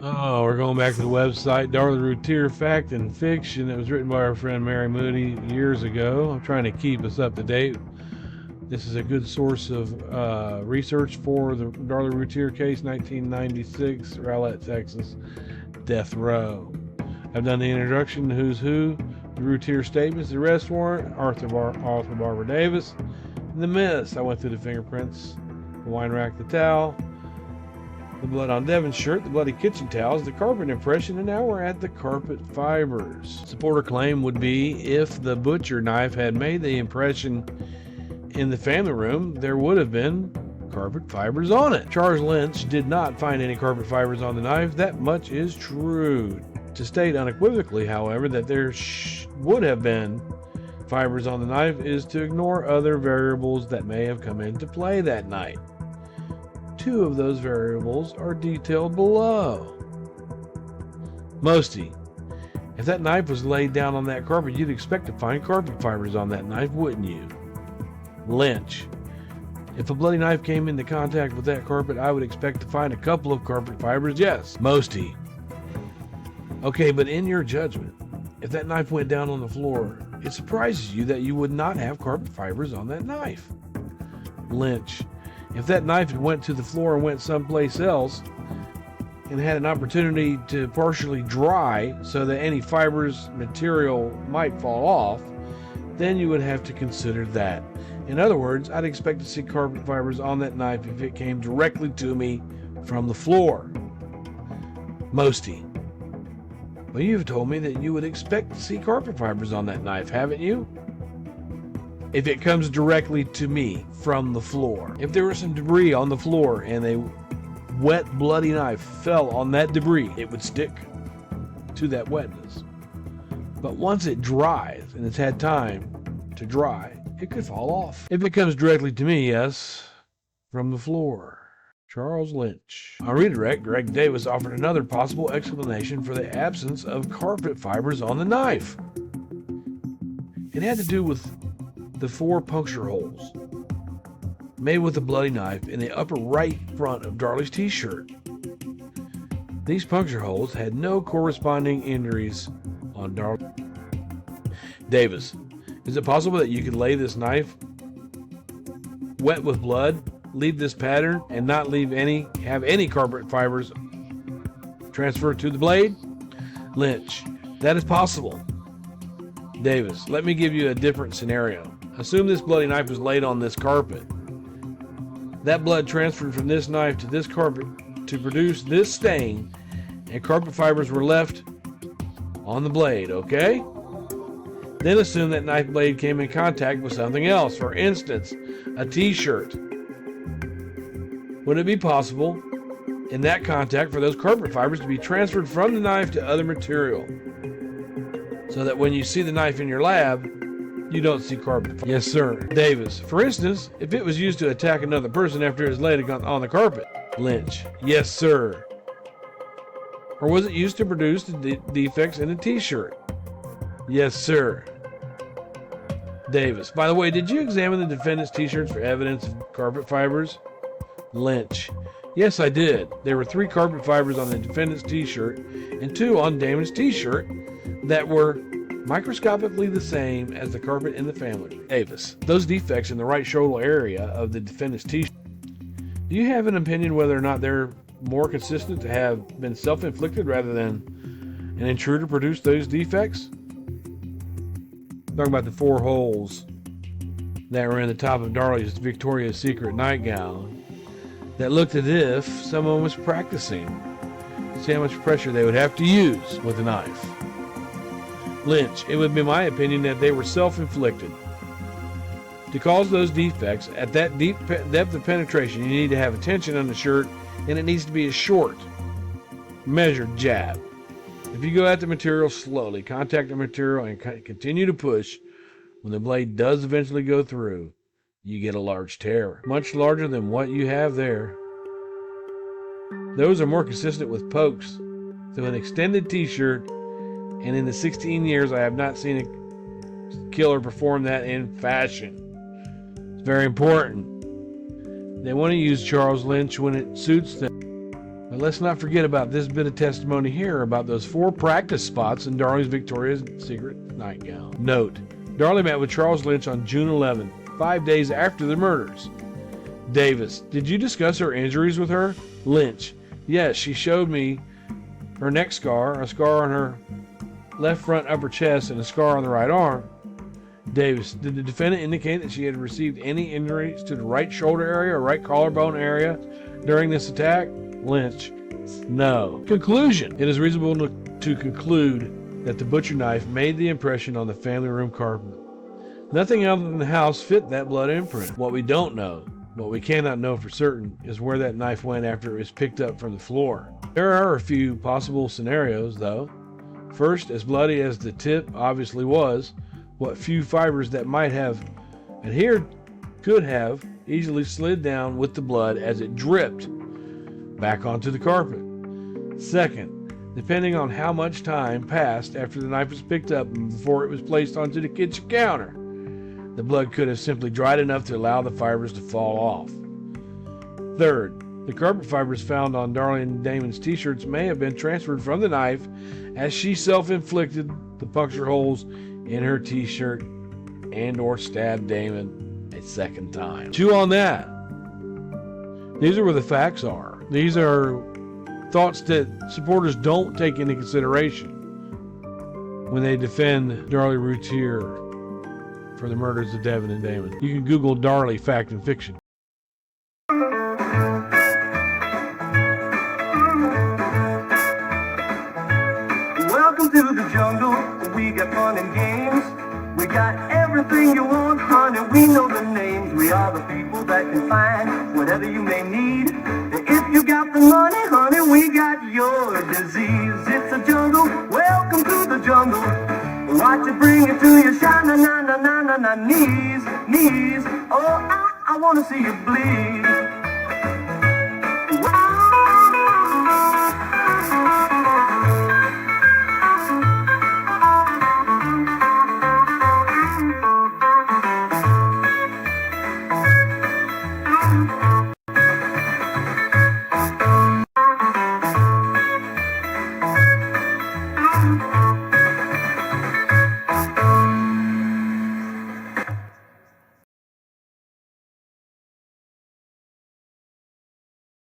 Oh, we're going back to the website, Darlie Routier Fact and Fiction. It was written by our friend Mary Moody years ago. I'm trying to keep us up to date. This is a good source of research for the Darlie Routier case, 1996, Rowlett, Texas, death row. I've done the introduction, who's who, the Routier statements, the arrest warrant, author Barbara Davis, and the myths. I went through the fingerprints, the wine rack, the towel, the blood on Devin's shirt, the bloody kitchen towels, the carpet impression, and now we're at the carpet fibers. Supporter claim would be if the butcher knife had made the impression in the family room, there would have been carpet fibers on it. Charles Lynch did not find any carpet fibers on the knife. That much is true. To state unequivocally, however, that there would have been fibers on the knife is to ignore other variables that may have come into play that night. Two of those variables are detailed below. Mosty, if that knife was laid down on that carpet, you'd expect to find carpet fibers on that knife, wouldn't you? Lynch, if a bloody knife came into contact with that carpet, I would expect to find a couple of carpet fibers, yes. Mosty, okay, but in your judgment, if that knife went down on the floor, it surprises you that you would not have carpet fibers on that knife. Lynch, if that knife went to the floor and went someplace else and had an opportunity to partially dry so that any fibrous material might fall off, then you would have to consider that. In other words, I'd expect to see carpet fibers on that knife if it came directly to me from the floor. Mosty, well, you've told me that you would expect to see carpet fibers on that knife, haven't you? If it comes directly to me from the floor. If there was some debris on the floor and a wet, bloody knife fell on that debris, it would stick to that wetness. But once it dries and it's had time to dry, it could fall off. If it comes directly to me, yes, from the floor. Charles Lynch. On redirect, Greg Davis offered another possible explanation for the absence of carpet fibers on the knife. It had to do with the 4 puncture holes made with a bloody knife in the upper right front of Darlie's t-shirt. These puncture holes had no corresponding injuries on Darlie. Davis, is it possible that you could lay this knife wet with blood, leave this pattern, and not have any carpet fibers transfer to the blade? Lynch, that is possible. Davis, let me give you a different scenario. Assume this bloody knife was laid on this carpet. That blood transferred from this knife to this carpet to produce this stain, and carpet fibers were left on the blade, okay? Then assume that knife blade came in contact with something else, for instance, a t-shirt. Would it be possible in that contact for those carpet fibers to be transferred from the knife to other material, so that when you see the knife in your lab, you don't see carpet fibers? Yes, sir. Davis, for instance, if it was used to attack another person after it was laid on the carpet. Lynch, yes, sir. Or was it used to produce the defects in a t-shirt? Yes, sir. Davis, by the way, did you examine the defendant's t-shirts for evidence of carpet fibers? Lynch, yes, I did. There were 3 carpet fibers on the defendant's t-shirt and 2 on Damon's t-shirt that were microscopically the same as the carpet in the family. Davis, those defects in the right shoulder area of the defendant's t-shirt, do you have an opinion whether or not they're more consistent to have been self-inflicted rather than an intruder produced those defects? Talking about the 4 holes that were in the top of Darlie's Victoria's Secret nightgown that looked as if someone was practicing to see how much pressure they would have to use with a knife. Lynch, it would be my opinion that they were self-inflicted. To cause those defects at that deep depth of penetration, you need to have a tension on the shirt, and it needs to be a short, measured jab. If you go at the material slowly, contact the material, and continue to push, when the blade does eventually go through, you get a large tear, much larger than what you have there. Those are more consistent with pokes through an extended t-shirt, and in the 16 years I have not seen a killer perform that in fashion. It's very important. They want to use Charles Lynch when it suits them. But let's not forget about this bit of testimony here about those 4 practice spots in Darlie's Victoria's Secret nightgown. Note, Darlie met with Charles Lynch on June 11, 5 days after the murders. Davis, did you discuss her injuries with her? Lynch, yes, she showed me her neck scar, a scar on her left front upper chest, and a scar on the right arm. Davis, did the defendant indicate that she had received any injuries to the right shoulder area or right collarbone area during this attack? Lynch, no. Conclusion, it is reasonable to conclude that the butcher knife made the impression on the family room carpet. Nothing other than the house fit that blood imprint. What we don't know, what we cannot know for certain, is where that knife went after it was picked up from the floor. There are a few possible scenarios, though. First, as bloody as the tip obviously was, what few fibers that might have adhered could have easily slid down with the blood as it dripped back onto the carpet. Second, depending on how much time passed after the knife was picked up and before it was placed onto the kitchen counter, the blood could have simply dried enough to allow the fibers to fall off. Third, the carpet fibers found on Darlie and Damon's t-shirts may have been transferred from the knife as she self-inflicted the puncture holes in her t-shirt and or stabbed Damon a second time. Chew on that. These are where the facts are. These are thoughts that supporters don't take into consideration when they defend Darlie Routier for the murders of Devin and Damon. You can Google Darlie fact and fiction. Welcome to the jungle, we got fun and games. We got everything you want, honey, we know the names. We are the people that can find whatever you may need. If you got the money, honey, we got your disease. It's a jungle, welcome to the jungle. Watch it bring it to your knees. Oh, I wanna see you bleed.